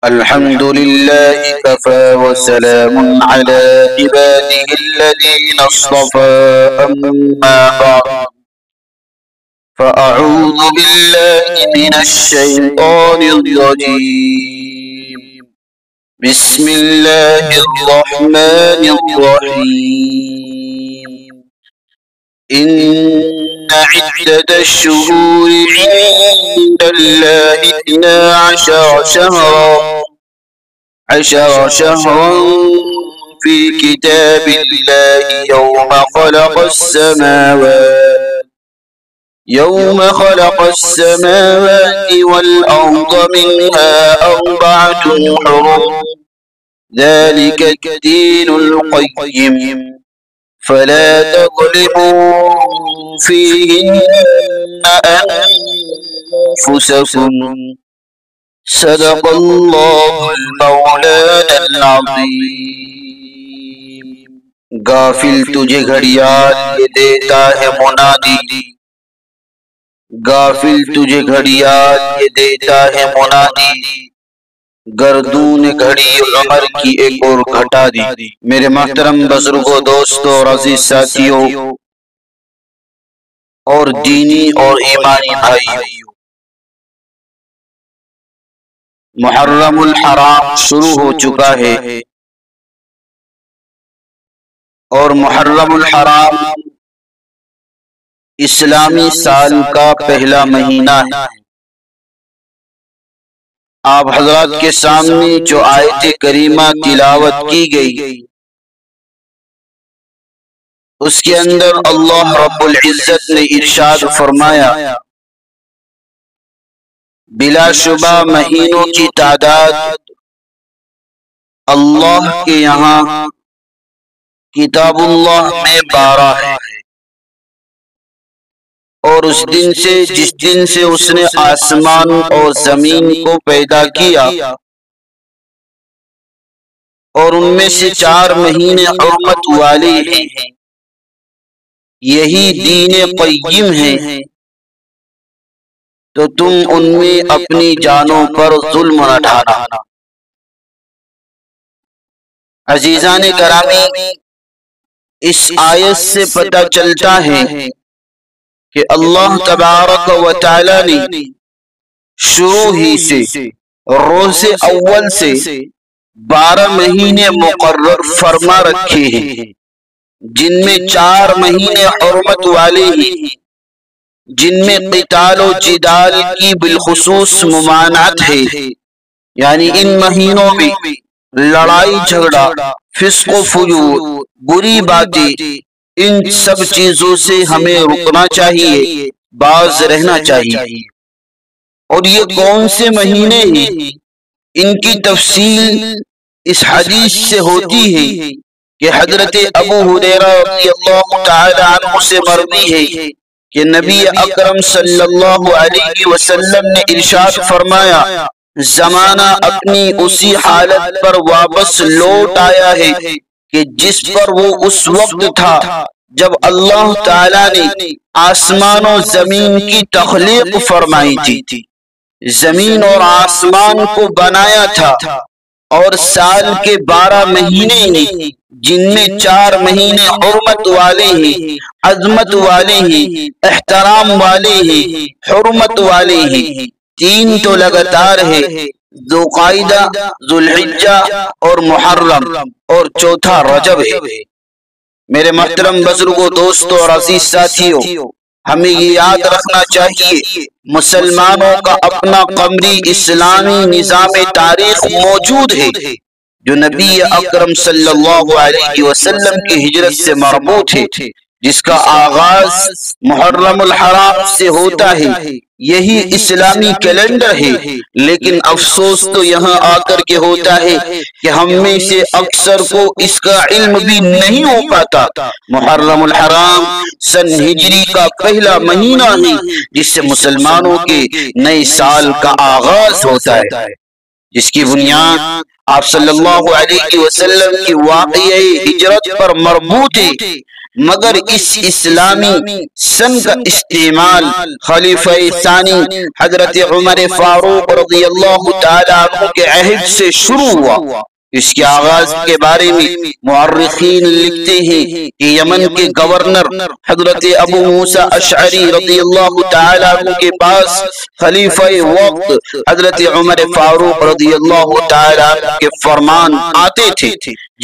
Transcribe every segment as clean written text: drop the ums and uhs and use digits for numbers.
الحمد لله كفى وسلام على عباده الذين اصطفى أما بعد فأعوذ بالله من الشيطان الرجيم بسم الله الرحمن الرحيم إن عدة الشهور عند الله 12 شهرا في كتاب الله يوم خلق السماوات والأرض منها 4 حرم ذلك الدين القيم فلا تظلموا فيهن أنفسكم صدق الله المولانا العظيم۔ غافل تجھے گھڑیال یہ دیتا ہے منادی، غافل تجھے گھڑیال یہ دیتا ہے منادی، گردون گھڑی عمر کی ایک اور گھٹا دی۔ میرے محترم بزرگوں، دوستوں اور عزیز ساتھیوں اور دینی اور ایمانی بھائیوں، محرم الحرام شروع ہو چکا ہے اور محرم الحرام اسلامی سال کا پہلا مہینہ ہے۔ آپ حضرات کے سامنے جو آیت کریمہ تلاوت کی گئی اس کے اندر اللہ رب العزت نے ارشاد فرمایا، بلا شبہ مہینوں کی تعداد اللہ کے یہاں کتاب اللہ میں 12 ہے، اور اس دن سے جس دن سے اس نے آسمان اور زمین کو پیدا کیا، اور ان میں سے 4 مہینے حرمت والے ہیں، یہی دین قیم ہے، تو تم ان میں اپنی جانوں پر ظلم نہ ڈھانا۔ عزیزان گرامی، اس آیت سے پتہ چلتا ہے کہ اللہ تبارک و تعالی نے شروع ہی سے روز اول سے 12 مہینے مقرر فرما رکھے ہیں، جن میں 4 مہینے حرمت والے ہیں، جن میں قتال و جدال کی بالخصوص ممانعت ہے، یعنی ان مہینوں میں لڑائی جھگڑا، فسق و فجور، بری باتیں، ان سب چیزوں سے ہمیں رکنا چاہیے، باز رہنا چاہیے۔ اور یہ کون سے مہینے ہیں، ان کی تفصیل اس حدیث سے ہوتی ہے کہ حضرت ابو ہریرہ رضی اللہ تعالی عنہ سے مروی ہے کہ نبی اکرم صلی اللہ علیہ وسلم نے ارشاد فرمایا، زمانہ اپنی اسی حالت پر واپس لوٹ آیا ہے کہ جس پر وہ اس وقت تھا جب اللہ تعالیٰ نے آسمان و زمین کی تخلیق فرمائی تھی، زمین اور آسمان کو بنایا تھا، اور سال کے 12 مہینے ہیں، جن میں 4 مہینے حرمت والے ہیں، عظمت والے ہیں، احترام والے ہیں، حرمت والے ہیں۔ 3 تو لگاتار ہے، ذوالقعدہ، ذوالحجہ اور محرم، اور چوتھا رجب ہے۔ میرے محترم بزرگوں، دوستوں اور عزیز ساتھیوں، ہمیں یہ یاد رکھنا چاہیے مسلمانوں کا اپنا قمری اسلامی نظام تاریخ موجود ہے، جو نبی اکرم صلی اللہ علیہ وسلم کی ہجرت سے مربوط ہے، جس کا آغاز محرم الحرام سے ہوتا ہے۔ یہی اسلامی کیلنڈر ہے، لیکن افسوس تو یہاں آ کر کے ہوتا ہے کہ ہم میں سے اکثر کو اس کا علم بھی نہیں ہو پاتا۔ محرم الحرام سن ہجری کا پہلا مہینہ ہے، جس سے مسلمانوں کے نئے سال کا آغاز ہوتا ہے، جس کی بنیاد آپ صلی اللہ علیہ وسلم کی واقعہ ہجرت پر مربوط ہے، مگر اس اسلامی سن کا استعمال خلیفہ ثانی حضرت عمر فاروق رضی اللہ تعالی عنہ کے عہد سے شروع ہوا۔ اس کے آغاز کے بارے میں مورخین لکھتے ہیں کہ یمن کے گورنر حضرت ابو موسیٰ اشعری رضی اللہ تعالیٰ عنہ کے پاس خلیفہ وقت حضرت عمر فاروق رضی اللہ تعالیٰ عنہ کے فرمان آتے تھے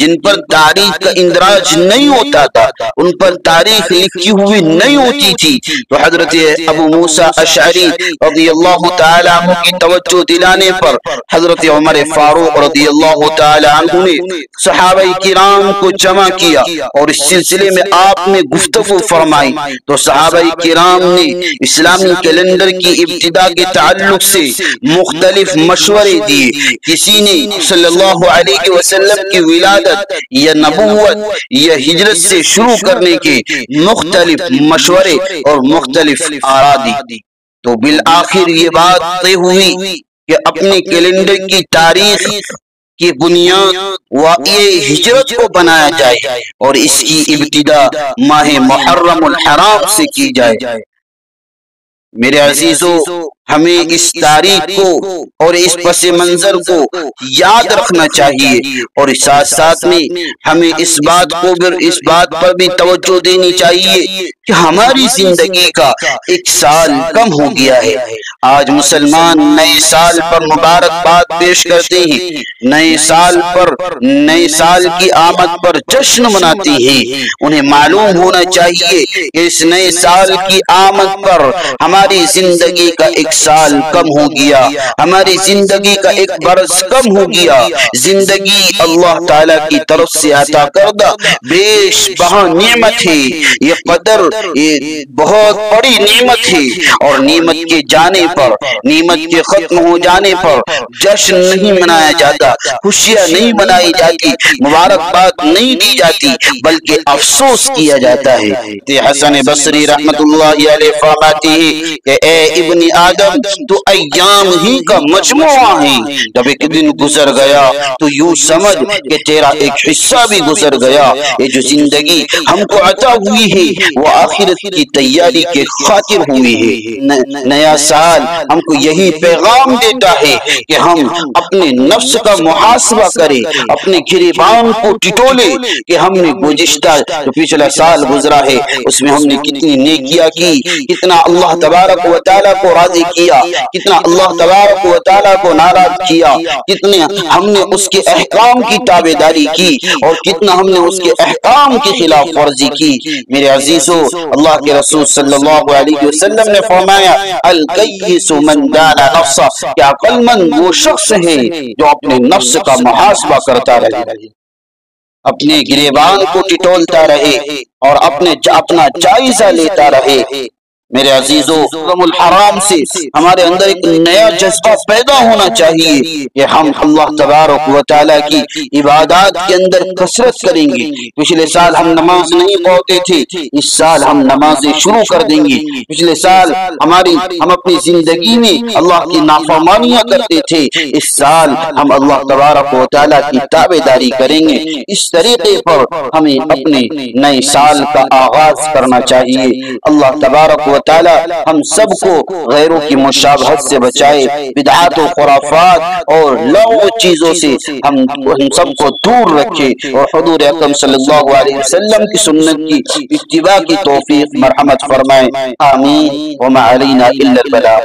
جن پر تاریخ کا اندراج نہیں ہوتا تھا، ان پر تاریخ لکھی ہوئی نہیں ہوتی تھی، تو حضرت ابو موسیٰ اشعری رضی اللہ تعالیٰ عنہ کی توجہ دلانے پر حضرت عمر فاروق رضی اللہ تعالیٰ عنہ نے صحابہ کرام کو جمع کیا اور اس سلسلے میں آپ نے گفتگو فرمائی۔ تو صحابہ کرام نے اسلامی کیلنڈر کی ابتدا کے تعلق سے مختلف مشورے دیے۔ کسی نے صلی اللہ علیہ وسلم کی ولادت یا نبوت یا ہجرت سے شروع کرنے کے مختلف مشورے اور مختلف آراء دی، تو بالآخر یہ بات طے ہوئی کہ اپنے کیلنڈر کی تاریخ کی بنیاد واقع ہجرت کو بنایا جائے اور اس کی ابتدا ماہ محرم الحرام سے کی جائے۔ میرے عزیزو، ہمیں اس تاریخ کو اور اس پس منظر کو یاد رکھنا چاہیے، اور ساتھ ساتھ میں ہمیں اس بات پر بھی توجہ دینی چاہیے کہ ہماری زندگی کا ایک سال کم ہو گیا ہے۔ آج مسلمان نئے سال پر مبارکباد پیش کرتے ہیں، نئے سال کی آمد پر جشن مناتے ہیں۔ انہیں معلوم ہونا چاہیے کہ اس نئے سال کی آمد پر ہماری زندگی کا ایک سال کم ہو گیا، ہماری زندگی کا ایک برس کم ہو گیا۔ زندگی اللہ تعالیٰ کی طرف سے عطا کردہ بیش بہا نعمت ہے، یہ قدر بہت بڑی نعمت ہے، اور نعمت کے جانے پر، نعمت کے ختم ہو جانے پر جشن نہیں منایا جاتا، خوشیاں نہیں منائی جاتی، مبارکباد نہیں دی جاتی، بلکہ افسوس کیا جاتا ہے۔ حسن بصری رحمت اللہ علیہ فرماتے ہیں کہ اے ابن آدم، تو ایام ہی کا مجموعہ ہے، جب ایک دن گزر گیا تو یوں سمجھ کہ تیرا ایک حصہ بھی گزر گیا۔ یہ جو زندگی ہم کو عطا ہوئی ہے وہ آخرت کی تیاری کے خاطر ہوئی ہے۔ نیا سال ہم کو یہی پیغام دیتا ہے کہ ہم اپنے نفس کا محاسبہ کریں، اپنے گریبان کو ٹٹولے کہ ہم نے گزشتہ جو پچھلا سال گزرا ہے اس میں ہم نے کتنی نیکیاں کی، کتنا اللہ تبارک و تعالیٰ کو راضی کیا، کتنا اللہ تبارک و تعالیٰ کو ناراض کیا، کتنے ہم نے اس کے احکام کی تابعداری کی اور کتنا ہم نے اس کے احکام کی خلاف ورزی کی۔ میرے عزیزو، اللہ کے رسول صلی اللہ علیہ وسلم نے فرمایا الکیس من دان نفسہ، کہ عقل مند وہ شخص ہے جو اپنے نفس کا محاسبہ کرتا رہے، اپنے گریبان کو ٹٹولتا رہے اور اپنا جائزہ لیتا رہے۔ میرے عزیزو، محرم الحرام سے ہمارے اندر ایک نیا جذبہ پیدا ہونا چاہیے کہ ہم اللہ تبارک و تعالیٰ کی عبادات کے اندر کثرت کریں گے۔ پچھلے سال ہم نماز نہیں پڑھتے تھے، اس سال ہم نمازیں شروع کر دیں گے۔ پچھلے سال ہم اپنی زندگی میں اللہ کی نافرمانیاں کرتے تھے، اس سال ہم اللہ تبارک و تعالیٰ کی تابعداری کریں گے۔ اس طریقے پر ہمیں اپنے نئے سال کا آغاز کرنا چاہیے۔ اللہ تبارک و تعالی ہم سب کو غیروں کی مشابہت سے بچائے، بدعات و خرافات اور لغو چیزوں سے ہم سب کو دور رکھے، اور حضور اکرم صلی اللہ علیہ وسلم کی سنت کی اتباع کی توفیق مرحمت فرمائے۔ آمین۔ وما علینا الا البلاغ۔